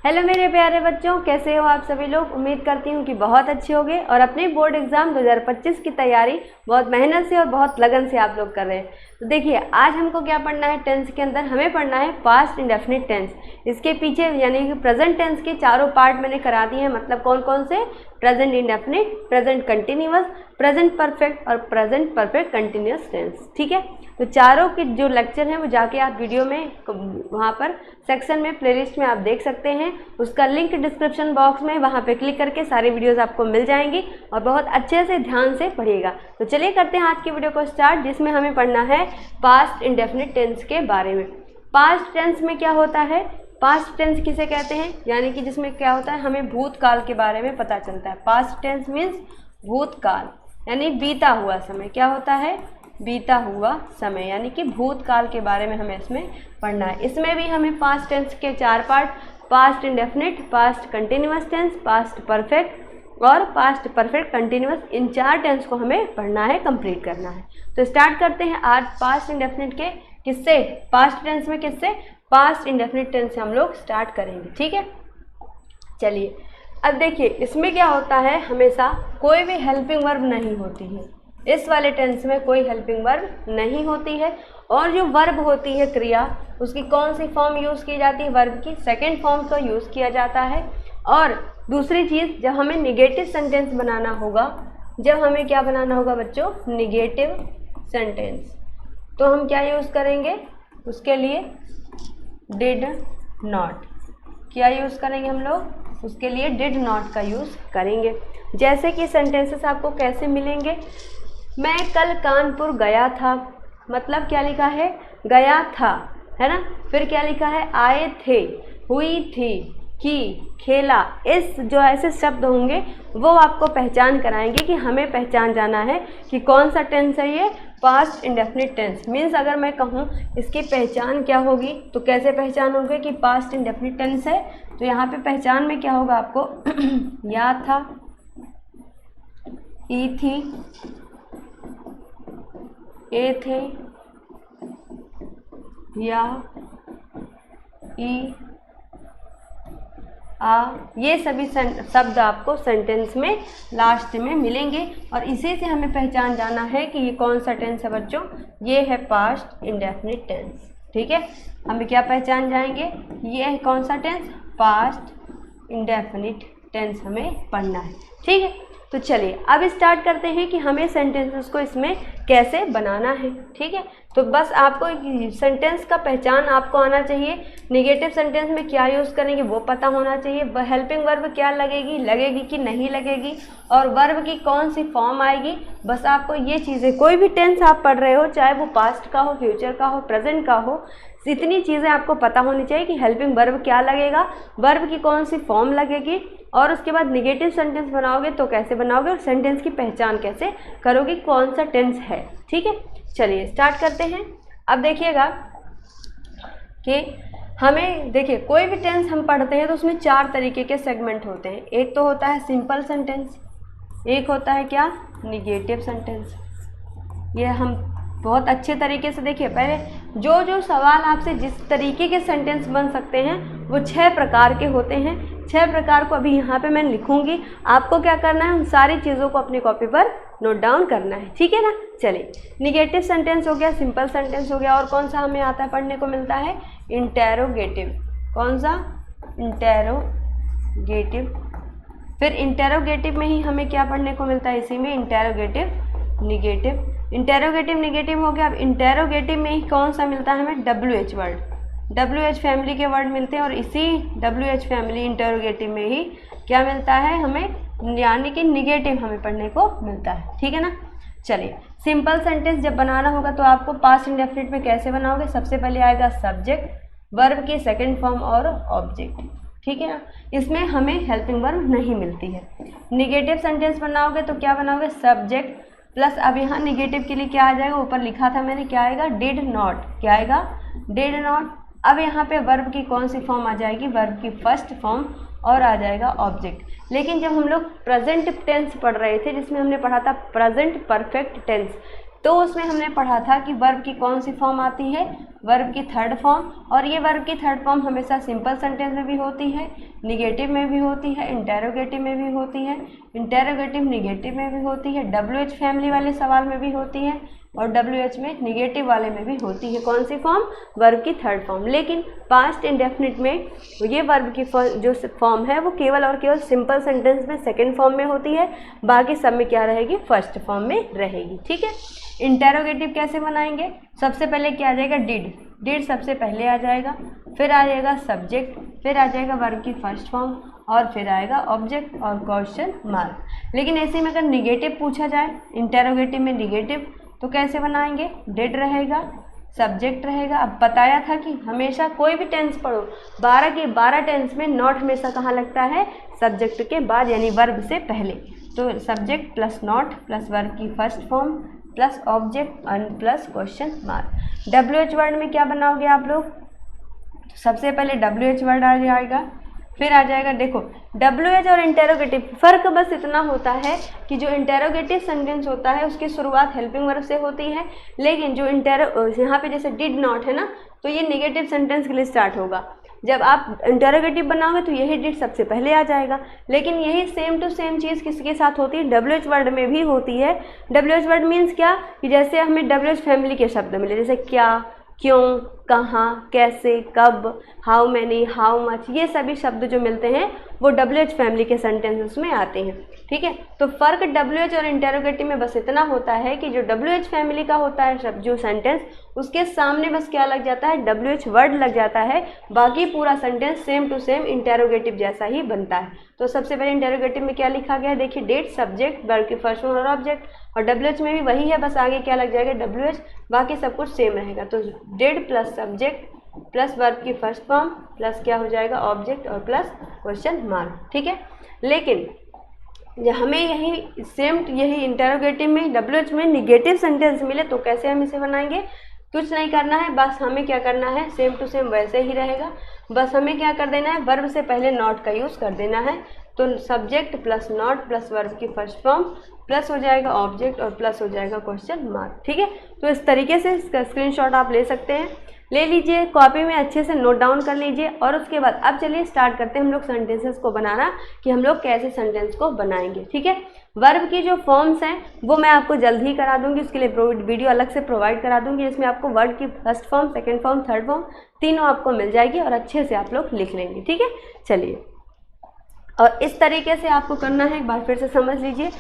Hello मेरे प्यारे बच्चों, कैसे हो आप सभी लोग। उम्मीद करती हूँ कि बहुत अच्छे होंगे और अपने बोर्ड एग्जाम 2025 की तैयारी बहुत मेहनत से और बहुत लगन से आप लोग कर रहे हैं। तो देखिए, आज हमको क्या पढ़ना है। टेंस के अंदर हमें पढ़ना है पास्ट इंडेफिनिट टेंस। इसके पीछे यानी कि प्रेजेंट टेंस के चारों पार्ट मैंने करा दिए हैं। मतलब कौन कौन से? Present indefinite, present continuous, present perfect और प्रेजेंट परफेक्ट कंटिन्यूअस टेंस। ठीक है, तो चारों के जो लेक्चर हैं वो जाके आप वीडियो में वहाँ पर सेक्शन में प्लेलिस्ट में आप देख सकते हैं। उसका लिंक डिस्क्रिप्शन बॉक्स में, वहाँ पे क्लिक करके सारी वीडियोस आपको मिल जाएंगी और बहुत अच्छे से ध्यान से पढ़िएगा। तो चलिए करते हैं आज की वीडियो को स्टार्ट, जिसमें हमें पढ़ना है पास्ट इंडेफिनिट टेंस के बारे में। पास्ट टेंस में क्या होता है? पास्ट टेंस किसे कहते हैं? यानी कि जिसमें क्या होता है, हमें भूतकाल के बारे में पता चलता है। पास्ट टेंस मीन्स भूतकाल, यानी बीता हुआ समय। क्या होता है? बीता हुआ समय, यानी कि भूतकाल के बारे में हमें इसमें पढ़ना है। इसमें भी हमें पास्ट टेंस के चार part, past indefinite, past continuous tense, past perfect और पास्ट परफेक्ट कंटिन्यूअस, इन चार टेंस को हमें पढ़ना है, कंप्लीट करना है। तो स्टार्ट करते हैं आज पास्ट इंडेफिनिट के किससे? पास्ट टेंस में किससे? पास्ट इंडेफिनिट टेंस से हम लोग स्टार्ट करेंगे। ठीक है, चलिए अब देखिए, इसमें क्या होता है, हमेशा कोई भी हेल्पिंग वर्ब नहीं होती है। इस वाले टेंस में कोई हेल्पिंग वर्ब नहीं होती है। और जो वर्ब होती है क्रिया, उसकी कौन सी फॉर्म यूज़ की जाती है? वर्ब की सेकंड फॉर्म का यूज़ किया जाता है। और दूसरी चीज़, जब हमें निगेटिव सेंटेंस बनाना होगा, जब हमें क्या बनाना होगा बच्चों? निगेटिव सेंटेंस, तो हम क्या यूज़ करेंगे? उसके लिए डिड नॉट। क्या यूज़ करेंगे हम लोग? उसके लिए डिड नॉट का यूज़ करेंगे। जैसे कि सेंटेंसेस आपको कैसे मिलेंगे? मैं कल कानपुर गया था, मतलब क्या लिखा है? गया था, है ना। फिर क्या लिखा है? आए थे, हुई थी, की, खेला। इस जो ऐसे शब्द होंगे वो आपको पहचान कराएंगे कि हमें पहचान जाना है कि कौन सा टेंस है ये। पास्ट इंडेफिनिट टेंस मीन्स अगर मैं कहूँ इसकी पहचान क्या होगी, तो कैसे पहचान होगी कि पास्ट इंडेफिनिट टेंस है? तो यहाँ पे पहचान में क्या होगा आपको? या था, ई थी, ए थे, या, ई, आ, ये सभी शब्द आपको सेंटेंस में लास्ट में मिलेंगे। और इसी से हमें पहचान जाना है कि ये कौन सा टेंस है बच्चों। ये है पास्ट इंडेफिनिट टेंस। ठीक है, हमें क्या पहचान जाएंगे? ये है कौन सा टेंस? पास्ट इंडेफिनिट टेंस हमें पढ़ना है। ठीक है, तो चलिए अब स्टार्ट करते हैं कि हमें सेंटेंसेस को इसमें कैसे बनाना है। ठीक है, तो बस आपको सेंटेंस का पहचान आपको आना चाहिए। नेगेटिव सेंटेंस में क्या यूज़ करेंगे वो पता होना चाहिए। हेल्पिंग वर्ब क्या लगेगी कि नहीं लगेगी, और वर्ब की कौन सी फॉर्म आएगी। बस आपको ये चीज़ें, कोई भी टेंस आप पढ़ रहे हो, चाहे वो पास्ट का हो, फ्यूचर का हो, प्रेजेंट का हो, इतनी चीज़ें आपको पता होनी चाहिए कि हेल्पिंग वर्ब क्या लगेगा, वर्ब की कौन सी फॉर्म लगेगी, और उसके बाद नेगेटिव सेंटेंस बनाओगे तो कैसे बनाओगे, और सेंटेंस की पहचान कैसे करोगे, कौन सा टेंस है। ठीक है, चलिए स्टार्ट करते हैं। अब देखिएगा कि हमें, देखिए कोई भी टेंस हम पढ़ते हैं तो उसमें चार तरीके के सेगमेंट होते हैं। एक तो होता है सिंपल सेंटेंस, एक होता है क्या? Negative sentence. ये हम बहुत अच्छे तरीके से देखिए, पहले जो सवाल आपसे जिस तरीके के सेंटेंस बन सकते हैं वो 6 प्रकार के होते हैं। 6 प्रकार को अभी यहाँ पे मैं लिखूंगी, आपको क्या करना है, उन सारी चीज़ों को अपनी कॉपी पर नोट डाउन करना है। ठीक है ना। चलिए, निगेटिव सेंटेंस हो गया, सिंपल सेंटेंस हो गया, और कौन सा हमें आता है, पढ़ने को मिलता है? इंटेरोगेटिव। कौन सा? इंटेरोगेटिव। फिर इंटेरोगेटिव में ही हमें क्या पढ़ने को मिलता है? इसी में इंटेरोगेटिव निगेटिव। इंटेरोगेटिव निगेटिव हो गया। अब इंटेरोगेटिव में ही कौन सा मिलता है हमें? WH word. WH फैमिली के वर्ड मिलते हैं, और इसी WH फैमिली इंटेरोगेटिव में ही क्या मिलता है हमें, यानी कि निगेटिव हमें पढ़ने को मिलता है। ठीक है ना। चलिए, सिंपल सेंटेंस जब बनाना होगा तो आपको पास्ट इंडेफिनिट में कैसे बनाओगे? सबसे पहले आएगा सब्जेक्ट, वर्ब की सेकेंड फॉर्म और ऑब्जेक्ट। ठीक है ना, इसमें हमें हेल्पिंग वर्ब नहीं मिलती है। निगेटिव सेंटेंस बनाओगे तो क्या बनाओगे? सब्जेक्ट प्लस, अब यहाँ निगेटिव के लिए क्या आ जाएगा? ऊपर लिखा था मैंने, क्या आएगा? Did not. क्या आएगा? Did not. अब यहाँ पे वर्ब की कौन सी फॉर्म आ जाएगी? वर्ब की फर्स्ट फॉर्म, और आ जाएगा ऑब्जेक्ट। लेकिन जब हम लोग प्रेजेंट टेंस पढ़ रहे थे, जिसमें हमने पढ़ा था प्रेजेंट परफेक्ट टेंस, तो उसमें हमने पढ़ा था कि वर्ब की कौन सी फॉर्म आती है, वर्ब की थर्ड फॉर्म। और ये वर्ब की थर्ड फॉर्म हमेशा सिंपल सेंटेंस में भी होती है, निगेटिव में भी होती है, इंटेरोगेटिव में भी होती है, इंटेरोगेटिव निगेटिव में भी होती है, WH फैमिली वाले सवाल में भी होती है और WH में निगेटिव वाले में भी होती है। कौन सी फॉर्म, वर्ब की थर्ड फॉर्म। लेकिन पास्ट इंडेफिनिट में ये वर्ब की जो फॉर्म है वो केवल और केवल सिंपल सेंटेंस में सेकंड फॉर्म में होती है, बाकी सब में क्या रहेगी, फर्स्ट फॉर्म में रहेगी। ठीक है। इंटेरोगेटिव कैसे बनाएंगे, सबसे पहले क्या आ जाएगा, डिड सबसे पहले आ जाएगा, फिर आ जाएगा सब्जेक्ट, फिर आ जाएगा वर्ब की फर्स्ट फॉर्म और फिर आएगा ऑब्जेक्ट और क्वेश्चन मार्क। लेकिन ऐसे में अगर निगेटिव पूछा जाए, इंटेरोगेटिव में निगेटिव, तो कैसे बनाएंगे, डिड रहेगा, सब्जेक्ट रहेगा। अब बताया था कि हमेशा कोई भी टेंस पढ़ो, 12 के 12 टेंस में नॉट हमेशा कहाँ लगता है, सब्जेक्ट के बाद यानी वर्ब से पहले। तो subject plus not plus verb की first form plus object and plus question mark. WH word में क्या बनाओगे आप लोग, तो सबसे पहले WH वर्ड आ जाएगा, फिर आ जाएगा, देखो WH और इंटेरोगेटिव फ़र्क बस इतना होता है कि जो इंटेरोगेटिव सेंटेंस होता है उसकी शुरुआत हेल्पिंग वर्ब से होती है, लेकिन जो यहाँ पे जैसे डिड नॉट है ना, तो ये नेगेटिव सेंटेंस के लिए स्टार्ट होगा। जब आप इंटेरोगेटिव बनाओगे तो यही डिड सबसे पहले आ जाएगा। लेकिन यही सेम टू सेम चीज़ किसके साथ होती है, WH वर्ड में भी होती है। WH वर्ड मीन्स क्या, कि जैसे हमें WH फैमिली के शब्द मिले, जैसे क्या, क्यों, कहाँ, कैसे, कब, हाउ मैनी, हाउ मच, ये सभी शब्द जो मिलते हैं वो WH फैमिली के सेंटेंसेस में आते हैं। ठीक है। तो फ़र्क WH और इंटेरोगेटिव में बस इतना होता है कि जो WH फैमिली का होता है शब्द, जो सेंटेंस, उसके सामने बस क्या लग जाता है, WH वर्ड लग जाता है, बाकी पूरा sentence same to same interrogative जैसा ही बनता है। तो सबसे पहले इंटेरोगेटिव में क्या लिखा गया है, देखिए डेट, सब्जेक्ट, वर्ब की फर्स्ट फॉर्म और ऑब्जेक्ट, और WH में भी वही है, बस आगे क्या लग जाएगा, WH, बाकी सब कुछ सेम रहेगा। तो did plus subject plus verb की फर्स्ट फॉर्म प्लस क्या हो जाएगा, ऑब्जेक्ट और प्लस क्वेश्चन मार्क। ठीक है। लेकिन हमें यही सेम यही इंटेरोगेटिव में WH में निगेटिव सेंटेंस मिले तो कैसे हम इसे बनाएंगे, कुछ नहीं करना है, बस हमें क्या करना है, सेम टू सेम वैसे ही रहेगा। बस हमें क्या कर देना है, वर्ब से पहले नॉट का यूज़ कर देना है। तो subject plus not plus verb की फर्स्ट फॉर्म प्लस हो जाएगा ऑब्जेक्ट और प्लस हो जाएगा क्वेश्चन मार्क। ठीक है। तो इस तरीके से इसका स्क्रीनशॉट आप ले सकते हैं, ले लीजिए, कॉपी में अच्छे से नोट डाउन कर लीजिए। और उसके बाद अब चलिए स्टार्ट करते हैं हम लोग सेंटेंसेस को बनाना, कि हम लोग कैसे सेंटेंस को बनाएंगे। ठीक है। वर्ब की जो फॉर्म्स हैं वो मैं आपको जल्द ही करा दूंगी, उसके लिए वीडियो अलग से प्रोवाइड करा दूंगी, जिसमें आपको वर्ब की first form, second form, third form तीनों आपको मिल जाएगी और अच्छे से आप लोग लिख लेंगे। ठीक है। चलिए, और इस तरीके से आपको करना है, एक बार फिर से समझ लीजिए।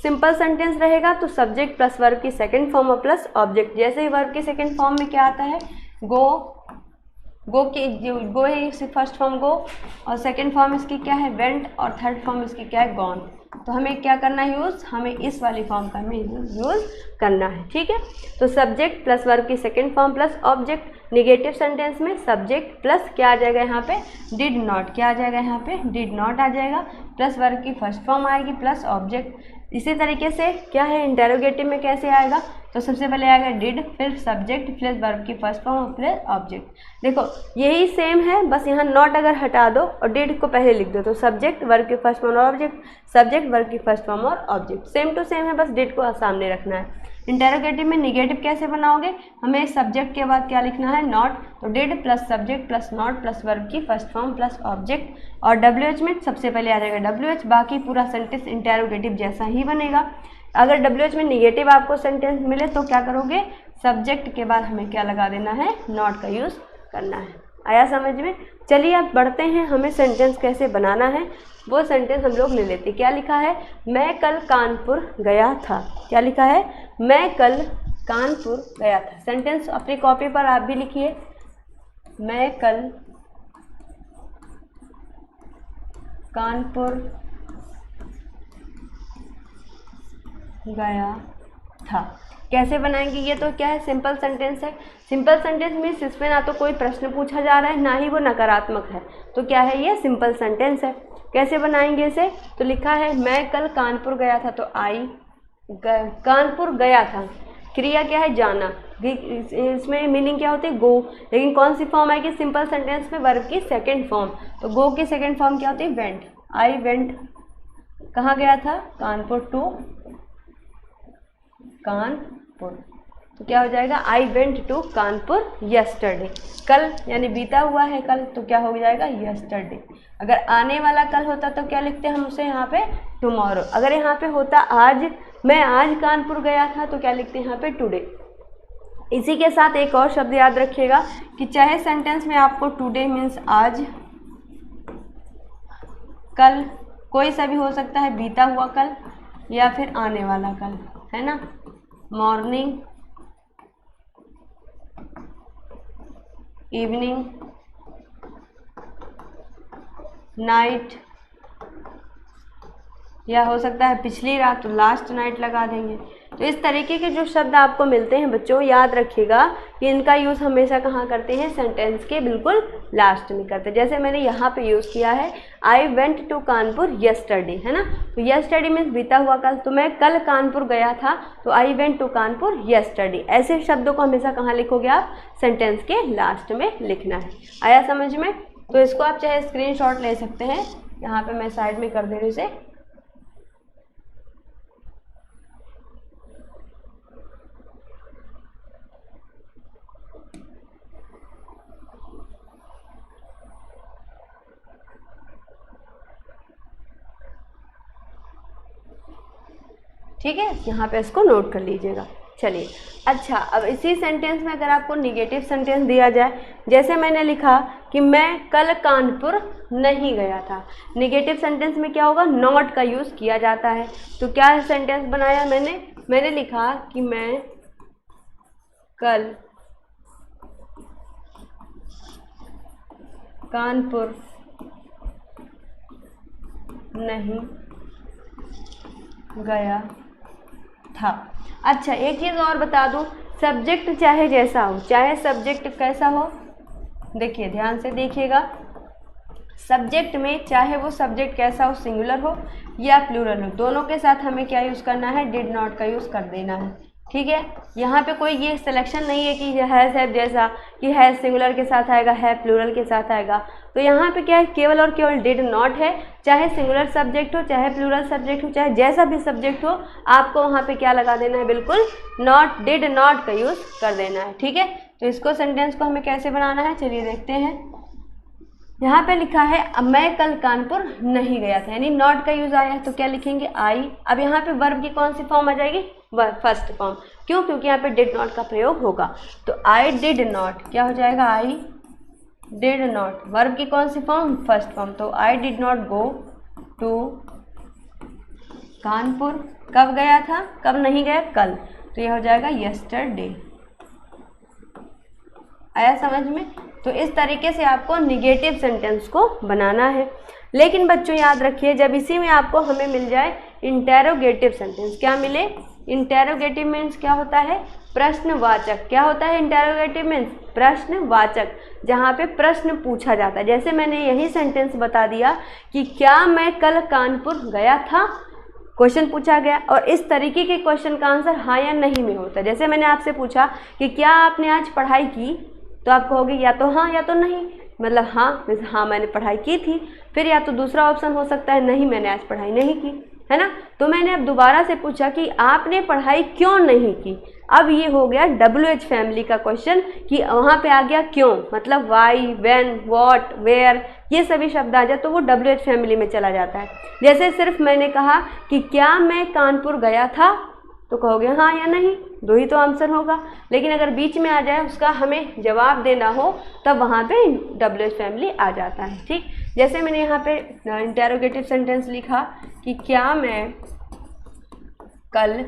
सिंपल सेंटेंस रहेगा तो सब्जेक्ट प्लस वर्ब की सेकंड फॉर्म और प्लस ऑब्जेक्ट। जैसे ही वर्ब की सेकंड फॉर्म में क्या आता है, गो, गो है इसकी फर्स्ट फॉर्म गो, और सेकंड फॉर्म इसकी क्या है, वेंट, और थर्ड फॉर्म इसकी क्या है, गॉन। तो हमें क्या करना है यूज़, हमें इस वाली फॉर्म का हमें यूज़ करना है। ठीक है। तो सब्जेक्ट प्लस वर्ब की second form plus object. Negative sentence में सब्जेक्ट प्लस क्या आ जाएगा यहाँ पे, डिड नॉट, क्या आ जाएगा यहाँ पे, डिड नॉट आ जाएगा, प्लस वर्ब की फर्स्ट फॉर्म आएगी प्लस ऑब्जेक्ट। इसी तरीके से क्या है, इंटेरोगेटिव में कैसे आएगा, तो सबसे पहले आएगा डिड, फिर सब्जेक्ट, फिर वर्ब की फर्स्ट फॉर्म और फिर ऑब्जेक्ट। देखो यही सेम है, बस यहाँ नॉट अगर हटा दो और डिड को पहले लिख दो, तो सब्जेक्ट, वर्ब की फर्स्ट फॉर्म और ऑब्जेक्ट, सब्जेक्ट, वर्ब की फर्स्ट फॉर्म और ऑब्जेक्ट, सेम टू सेम है, बस डिड को सामने रखना है। इंटेरोगेटिव में निगेटिव कैसे बनाओगे, हमें सब्जेक्ट के बाद क्या लिखना है, नॉट, तो did plus subject plus not plus verb की फर्स्ट फॉर्म प्लस ऑब्जेक्ट, और WH में सबसे पहले आ जाएगा WH, बाकी पूरा सेंटेंस इंटेरोगेटिव जैसा ही बनेगा। अगर WH में निगेटिव आपको सेंटेंस मिले तो क्या करोगे, सब्जेक्ट के बाद हमें क्या लगा देना है, नॉट का यूज़ करना है। आया समझ में। चलिए अब बढ़ते हैं, हमें सेंटेंस कैसे बनाना है वो सेंटेंस हम लोग ले लेते हैं। क्या लिखा है, मैं कल कानपुर गया था। क्या लिखा है, मैं कल कानपुर गया था। सेंटेंस अपनी कॉपी पर आप भी लिखिए, मैं कल कानपुर गया था। कैसे बनाएंगे, ये तो क्या है, सिंपल सेंटेंस है। सिंपल सेंटेंस मीन्स इसमें ना तो कोई प्रश्न पूछा जा रहा है ना ही वो नकारात्मक है, तो क्या है, ये सिंपल सेंटेंस है। कैसे बनाएंगे इसे, तो लिखा है मैं कल कानपुर गया था, तो आई, कानपुर गया था, क्रिया क्या है, जाना, इसमें मीनिंग क्या होती है, गो, लेकिन कौन सी फॉर्म आएगी सिंपल सेंटेंस में, वर्ब की सेकेंड फॉर्म, तो गो की सेकेंड फॉर्म क्या होती है, वेंट। आई वेंट, कहाँ गया था, कानपुर, टू कानपुर। तो क्या हो जाएगा, I went to Kanpur yesterday. कल यानी बीता हुआ है कल, तो क्या हो जाएगा, यस्टरडे। अगर आने वाला कल होता तो क्या लिखते हम उसे यहाँ पे, टुमारो। अगर यहाँ पे होता आज, मैं आज कानपुर गया था, तो क्या लिखते हैं यहाँ पे, टुडे। इसी के साथ एक और शब्द याद रखिएगा कि चाहे सेंटेंस में आपको टुडे मीन्स आज, कल कोई सा भी हो सकता है, बीता हुआ कल या फिर आने वाला कल, है ना। मॉर्निंग, इवनिंग, नाइट, या हो सकता है पिछली रात, तो लास्ट नाइट लगा देंगे। तो इस तरीके के जो शब्द आपको मिलते हैं बच्चों, याद रखिएगा कि इनका यूज़ हमेशा कहाँ करते हैं, सेंटेंस के बिल्कुल लास्ट में करते हैं। जैसे मैंने यहाँ पे यूज़ किया है, I went to Kanpur yesterday, है ना। तो यस्टरडे मीन्स बीता हुआ कल, तो मैं कल कानपुर गया था, तो I went to Kanpur yesterday. ऐसे शब्दों को हमेशा कहाँ लिखोगे आप, सेंटेंस के लास्ट में लिखना है। आया समझ में। तो इसको आप चाहे स्क्रीनशॉट ले सकते हैं, यहाँ पे मैं साइड में कर दे रही हूँ इसे। ठीक है, यहाँ पे इसको नोट कर लीजिएगा। चलिए, अच्छा, अब इसी सेंटेंस में अगर आपको निगेटिव सेंटेंस दिया जाए, जैसे मैंने लिखा कि मैं कल कानपुर नहीं गया था। निगेटिव सेंटेंस में क्या होगा, नॉट का यूज़ किया जाता है। तो क्या सेंटेंस बनाया मैंने लिखा कि मैं कल कानपुर नहीं गया था। अच्छा, एक चीज़ और बता दूं, सब्जेक्ट चाहे जैसा हो, चाहे सब्जेक्ट कैसा हो, देखिए ध्यान से देखिएगा, सब्जेक्ट में चाहे वो सब्जेक्ट कैसा हो, सिंगुलर हो या प्लूरल हो, दोनों के साथ हमें क्या यूज़ करना है, डिड नॉट का यूज़ कर देना है। ठीक है, यहाँ पे कोई ये सिलेक्शन नहीं है कि है जैसा कि है सिंगुलर के साथ आएगा, है प्लूरल के साथ आएगा। तो यहाँ पे क्या है, केवल और केवल डिड नॉट है। चाहे सिंगुलर सब्जेक्ट हो, चाहे प्लूरल सब्जेक्ट हो, चाहे जैसा भी सब्जेक्ट हो, आपको वहाँ पे क्या लगा देना है, बिल्कुल नॉट, डिड नॉट का यूज़ कर देना है। ठीक है, तो इसको सेंटेंस को हमें कैसे बनाना है, चलिए देखते हैं। यहाँ पे लिखा है अब मैं कल कानपुर नहीं गया था, यानी नॉट का यूज़ आया है, तो क्या लिखेंगे, आई। अब यहाँ पे वर्ब की कौन सी फॉर्म आ जाएगी, फर्स्ट फॉर्म। क्यों, क्योंकि यहाँ पे डिड नॉट का प्रयोग होगा। तो आई डिड नॉट, क्या हो जाएगा, आई डिड नॉट। वर्ब की कौन सी फॉर्म, फर्स्ट फॉर्म। तो I did not go to Kanpur. कब गया था, कब नहीं गया, कल। तो ये हो जाएगा यस्टरडे। आया समझ में। तो इस तरीके से आपको निगेटिव सेंटेंस को बनाना है। लेकिन बच्चों याद रखिए, जब इसी में आपको हमें मिल जाए इंटेरोगेटिव सेंटेंस, क्या मिले, इंटेरोगेटिव मीन्स क्या होता है, प्रश्नवाचक। क्या होता है इंटेरोगेटिव मीन्स, प्रश्नवाचक, जहाँ पे प्रश्न पूछा जाता है। जैसे मैंने यही सेंटेंस बता दिया कि क्या मैं कल कानपुर गया था, क्वेश्चन पूछा गया, और इस तरीके के क्वेश्चन का आंसर हाँ या नहीं में होता है। जैसे मैंने आपसे पूछा कि क्या आपने आज पढ़ाई की, तो आप कहोगे या तो हाँ या तो नहीं, मतलब हाँ मैंने पढ़ाई की थी। फिर या तो दूसरा ऑप्शन हो सकता है, नहीं मैंने आज पढ़ाई नहीं की, है ना। तो मैंने अब दोबारा से पूछा कि आपने पढ़ाई क्यों नहीं की। अब ये हो गया WH फैमिली का क्वेश्चन, कि वहाँ पे आ गया क्यों, मतलब वाई, व्हेन, व्हाट, वेयर, ये सभी शब्द आ जाए तो वो WH फैमिली में चला जाता है। जैसे सिर्फ मैंने कहा कि क्या मैं कानपुर गया था, तो कहोगे हाँ या नहीं, दो ही तो आंसर होगा। लेकिन अगर बीच में आ जाए, उसका हमें जवाब देना हो, तब वहाँ पे WH फैमिली आ जाता है। ठीक, जैसे मैंने यहाँ पे इंटेरोगेटिव सेंटेंस लिखा कि क्या मैं कल,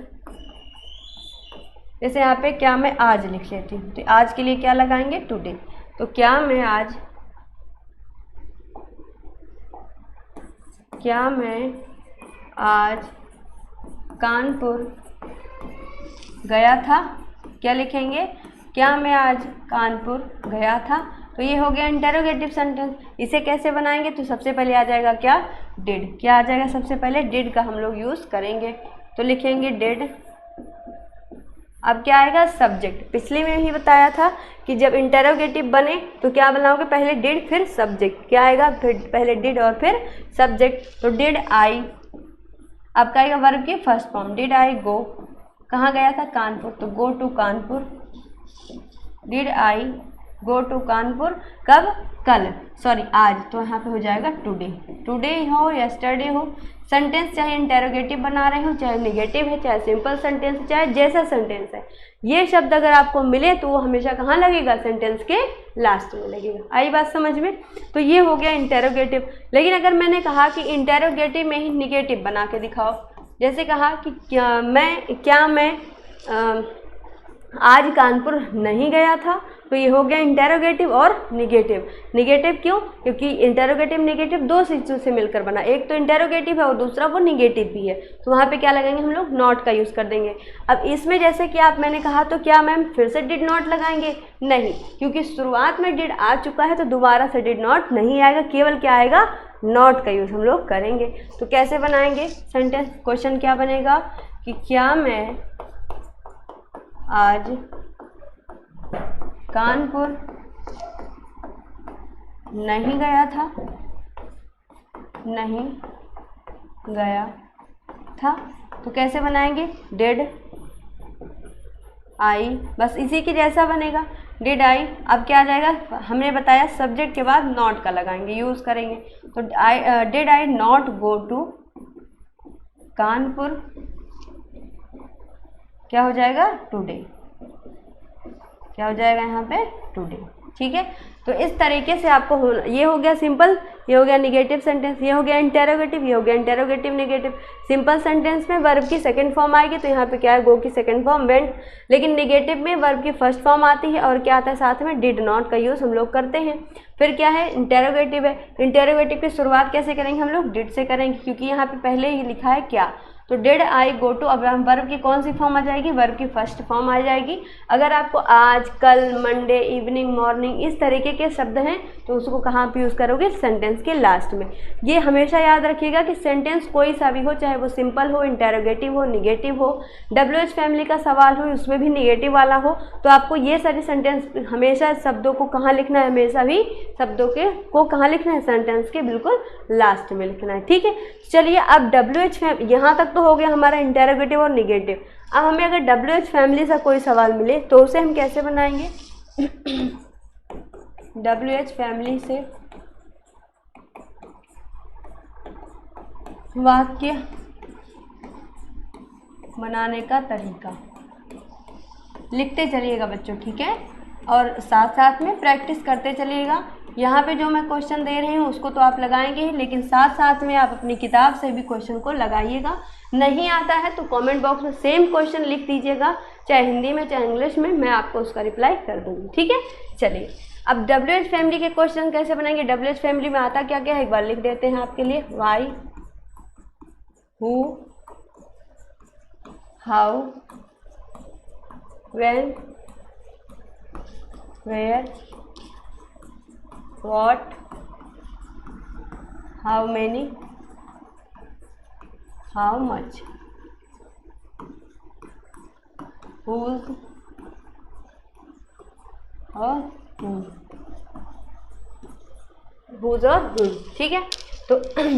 जैसे यहाँ पे क्या मैं आज लिख लेती हूँ, तो आज के लिए क्या लगाएंगे, टुडे। तो क्या मैं आज कानपुर गया था, क्या लिखेंगे, क्या मैं आज कानपुर गया था। तो ये हो गया इंटेरोगेटिव सेंटेंस। इसे कैसे बनाएंगे, तो सबसे पहले आ जाएगा क्या, डिड। क्या आ जाएगा, सबसे पहले डिड का हम लोग यूज़ करेंगे। तो लिखेंगे डिड। अब क्या आएगा, सब्जेक्ट। पिछले में ही बताया था कि जब इंटेरोगेटिव बने तो क्या बनाओगे, पहले डिड फिर सब्जेक्ट। क्या आएगा, फिर पहले डिड और फिर सब्जेक्ट। तो डिड आई, अब क्या आएगा, वर्ब की first form, did I go कहाँ गया था? कानपुर। तो go to Kanpur. Did I go to Kanpur. कब? कल, सॉरी आज, तो यहाँ पे हो जाएगा टुडे। टुडे हो, यस्टरडे हो। सेंटेंस चाहे इंटेरोगेटिव बना रहे हो, चाहे नेगेटिव है, चाहे सिंपल सेंटेंस है, चाहे जैसा सेंटेंस है, ये शब्द अगर आपको मिले तो वो हमेशा कहाँ लगेगा? सेंटेंस के लास्ट में लगेगा। आई बात समझ में? तो ये हो गया इंटेरोगेटिव। लेकिन अगर मैंने कहा कि इंटेरोगेटिव में ही निगेटिव बना के दिखाओ, जैसे कहा कि क्या मैं आज कानपुर नहीं गया था, तो ये हो गया इंटेरोगेटिव और निगेटिव। निगेटिव क्यों? क्योंकि इंटेरोगेटिव निगेटिव दो चीज़ों से मिलकर बना, एक तो इंटेरोगेटिव है और दूसरा वो निगेटिव भी है, तो वहाँ पे क्या लगाएंगे हम लोग? नॉट का यूज़ कर देंगे। अब इसमें जैसे कि आप मैंने कहा, तो क्या मैम फिर से डिड नॉट लगाएंगे? नहीं, क्योंकि शुरुआत में डिड आ चुका है तो दोबारा से डिड नॉट नहीं आएगा, केवल क्या आएगा? नॉट का यूज़ हम लोग करेंगे। तो कैसे बनाएंगे सेंटेंस? क्वेश्चन क्या बनेगा कि क्या मैं आज कानपुर नहीं गया था? नहीं गया था। तो कैसे बनाएंगे? डिड आई, बस इसी के जैसा बनेगा, डिड आई। अब क्या आ जाएगा? हमने बताया सब्जेक्ट के बाद नॉट का लगाएंगे, यूज़ करेंगे। तो did I not go to Kanpur, क्या हो जाएगा? टुडे। क्या हो जाएगा यहाँ पे? टुडे। ठीक है, तो इस तरीके से आपको ये हो गया सिंपल, ये हो गया निगेटिव सेंटेंस, ये हो गया इंटेरोगेटिव, ये हो गया इंटेरोगेटिव निगेटिव। सिंपल सेंटेंस में वर्ब की सेकंड फॉर्म आएगी, तो यहाँ पे क्या है? गो की सेकंड फॉर्म वेंट। लेकिन निगेटिव में वर्ब की फर्स्ट फॉर्म आती है और क्या आता है साथ में? डिड नॉट का यूज़ हम लोग करते हैं। फिर क्या है? इंटेरोगेटिव है। इंटेरोगेटिव की शुरुआत कैसे करेंगे हम लोग? डिड से करेंगे, क्योंकि यहाँ पे पहले ही लिखा है क्या, तो डिड आई गो टू। अब वर्ब की कौन सी फॉर्म आ जाएगी? वर्ब की फर्स्ट फॉर्म आ जाएगी। अगर आपको आज, कल, मंडे, इवनिंग, मॉर्निंग इस तरीके के शब्द हैं तो उसको कहाँ पे यूज़ करोगे? सेंटेंस के लास्ट में। ये हमेशा याद रखिएगा कि सेंटेंस कोई सा भी हो, चाहे वो सिंपल हो, इंटेरोगेटिव हो, निगेटिव हो, WH फैमिली का सवाल हो, उसमें भी निगेटिव वाला हो, तो आपको ये सारे सेंटेंस हमेशा शब्दों को कहाँ लिखना है? हमेशा भी शब्दों के को कहाँ लिखना है? सेंटेंस के बिल्कुल लास्ट में लिखना है। ठीक है, चलिए अब WH फैमिली यहाँ तक तो हो गया हमारा इंटेरोगेटिव और निगेटिव। अब हमें अगर WH फैमिली से कोई सवाल मिले तो उसे हम कैसे बनाएंगे? WH फैमिली से वाक्य बनाने का तरीका लिखते चलिएगा बच्चों, ठीक है, और साथ साथ में प्रैक्टिस करते चलिएगा। यहाँ पे जो मैं क्वेश्चन दे रही हूँ उसको तो आप लगाएंगे ही, लेकिन साथ साथ में आप अपनी किताब से भी क्वेश्चन को लगाइएगा। नहीं आता है तो कमेंट बॉक्स में सेम क्वेश्चन लिख दीजिएगा, चाहे हिंदी में चाहे इंग्लिश में, मैं आपको उसका रिप्लाई कर दूँगी। ठीक है, चलिए अब WH फैमिली के क्वेश्चन कैसे बनाएंगे? WH फैमिली में आता क्या क्या है एक बार लिख देते हैं आपके लिए। Why, who, how, when, where, what, how many, how much, whose और whose और whom। ठीक है, तो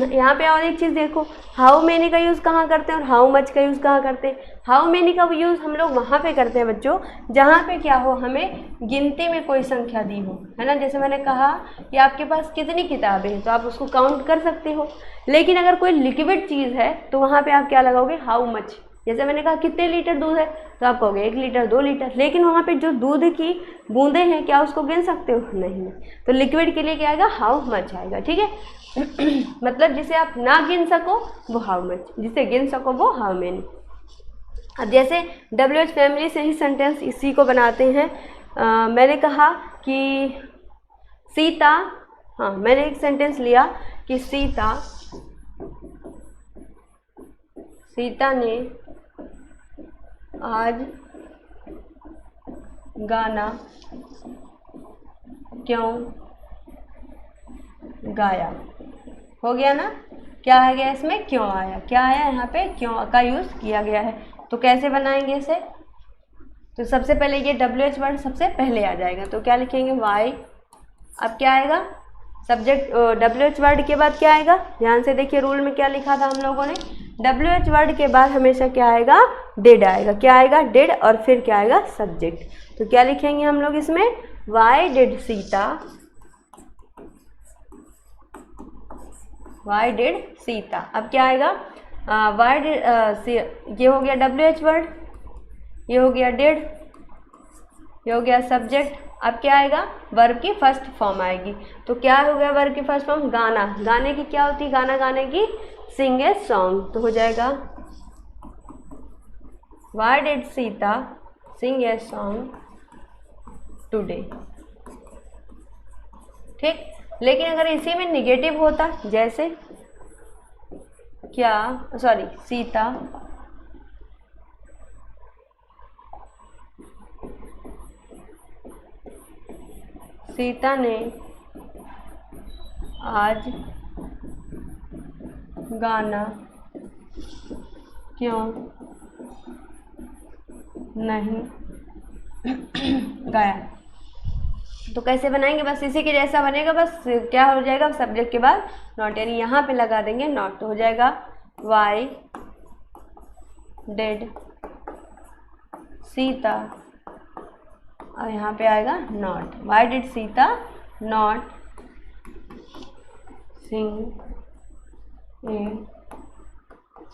यहाँ पे और एक चीज़ देखो, हाउ मेनी का यूज़ कहाँ करते हैं और हाउ मच का यूज़ कहाँ करते हैं? हाउ मेनी का यूज़ हम लोग वहाँ पे करते हैं बच्चों जहाँ पे क्या हो, हमें गिनती में कोई संख्या दी हो, है ना। जैसे मैंने कहा कि आपके पास कितनी किताबें हैं तो आप उसको काउंट कर सकते हो, लेकिन अगर कोई लिक्विड चीज़ है तो वहाँ पे आप क्या लगाओगे? How much. जैसे मैंने कहा कितने लीटर दूध है तो आप कहोगे 1 लीटर 2 लीटर, लेकिन वहाँ पे जो दूध की बूंदें हैं क्या उसको गिन सकते हो? नहीं। तो लिक्विड के लिए क्या आएगा? हाउ मच आएगा। ठीक है मतलब जिसे आप ना गिन सको वो हाउ मच, जिसे गिन सको वो हाउ मेनी। अब जैसे WH फैमिली से ही सेंटेंस इसी को बनाते हैं। मैंने कहा कि सीता, हाँ मैंने एक सेंटेंस लिया कि सीता ने आज गाना क्यों गाया। हो गया ना, क्या आ गया इसमें? क्यों आया। क्या आया यहाँ पे? क्यों का यूज़ किया गया है। तो कैसे बनाएंगे इसे? तो सबसे पहले ये WH वर्ड सबसे पहले आ जाएगा, तो क्या लिखेंगे? वाई। अब क्या आएगा? सब्जेक्ट WH वर्ड के बाद क्या आएगा? ध्यान से देखिए रूल में क्या लिखा था हम लोगों ने WH वर्ड के बाद हमेशा क्या आएगा, डिड आएगा। क्या आएगा, डिड, और फिर क्या आएगा, सब्जेक्ट। तो क्या लिखेंगे हम लोग इसमें, Y did Sita, Y did Sita. अब क्या आएगा, वाई डिड, ये हो गया WH वर्ड, ये हो गया डिड, ये हो गया सब्जेक्ट। अब क्या आएगा, वर्ब की फर्स्ट फॉर्म आएगी। तो क्या हो गया वर्ब की फर्स्ट फॉर्म, गाना। गाने की क्या होती है, गाना गाने की, सिंग ए सॉन्ग। तो हो जाएगा why did Sita sing a song today. ठीक, लेकिन अगर इसी में निगेटिव होता, जैसे क्या, सॉरी, सीता ने आज गाना क्यों नहीं गाया। तो कैसे बनाएंगे, बस इसी के जैसा बनेगा। बस क्या हो जाएगा, सब्जेक्ट के बाद नॉट, यानी यहाँ पे लगा देंगे नॉट। तो हो जाएगा वाई डिड सीता, और यहाँ पे आएगा not. Why did Sita not sing a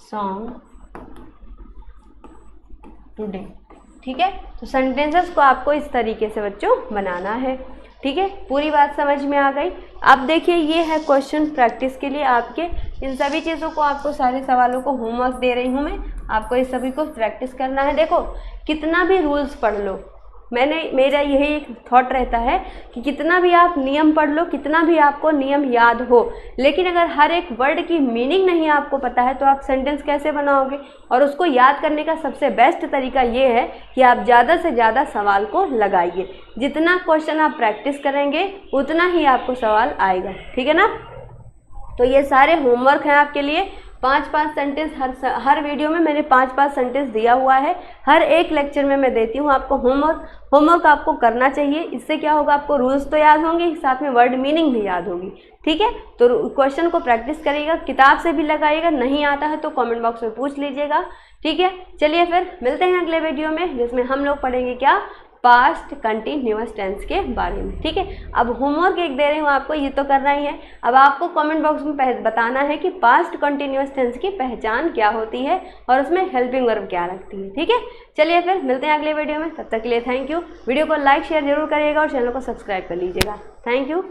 song today. ठीक है, तो सेंटेंसेस को आपको इस तरीके से बच्चों बनाना है। ठीक है, पूरी बात समझ में आ गई। अब देखिए, ये है क्वेश्चन प्रैक्टिस के लिए आपके। इन सभी चीज़ों को, आपको सारे सवालों को होमवर्क दे रही हूँ मैं, आपको इस सभी को प्रैक्टिस करना है। देखो, कितना भी रूल्स पढ़ लो, मेरा यही एक थॉट रहता है कि कितना भी आप नियम पढ़ लो, कितना भी आपको नियम याद हो, लेकिन अगर हर एक वर्ड की मीनिंग नहीं आपको पता है तो आप सेंटेंस कैसे बनाओगे। और उसको याद करने का सबसे बेस्ट तरीका ये है कि आप ज़्यादा से ज़्यादा सवाल को लगाइए। जितना क्वेश्चन आप प्रैक्टिस करेंगे उतना ही आपको सवाल आएगा। ठीक है ना। तो ये सारे होमवर्क हैं आपके लिए। 5-5 सेंटेंस हर वीडियो में मैंने 5-5 सेंटेंस दिया हुआ है। हर एक लेक्चर में मैं देती हूँ आपको होमवर्क आपको करना चाहिए। इससे क्या होगा, आपको रूल्स तो याद होंगे, साथ में वर्ड मीनिंग भी याद होगी। ठीक है, तो क्वेश्चन को प्रैक्टिस करिएगा, किताब से भी लगाइएगा। नहीं आता है तो कमेंट बॉक्स में पूछ लीजिएगा। ठीक है, चलिए फिर मिलते हैं अगले वीडियो में, जिसमें हम लोग पढ़ेंगे क्या, पास्ट कंटिन्यूअस टेंस के बारे में। ठीक है, अब होमवर्क एक दे रही हूँ आपको, ये तो करना ही है। अब आपको कमेंट बॉक्स में बताना है कि पास्ट कंटिन्यूअस टेंस की पहचान क्या होती है और उसमें हेल्पिंग वर्ब क्या लगती है। ठीक है, चलिए फिर मिलते हैं अगले वीडियो में। तब तक के लिए थैंक यू। वीडियो को लाइक शेयर जरूर करिएगा और चैनल को सब्सक्राइब कर लीजिएगा। Thank you.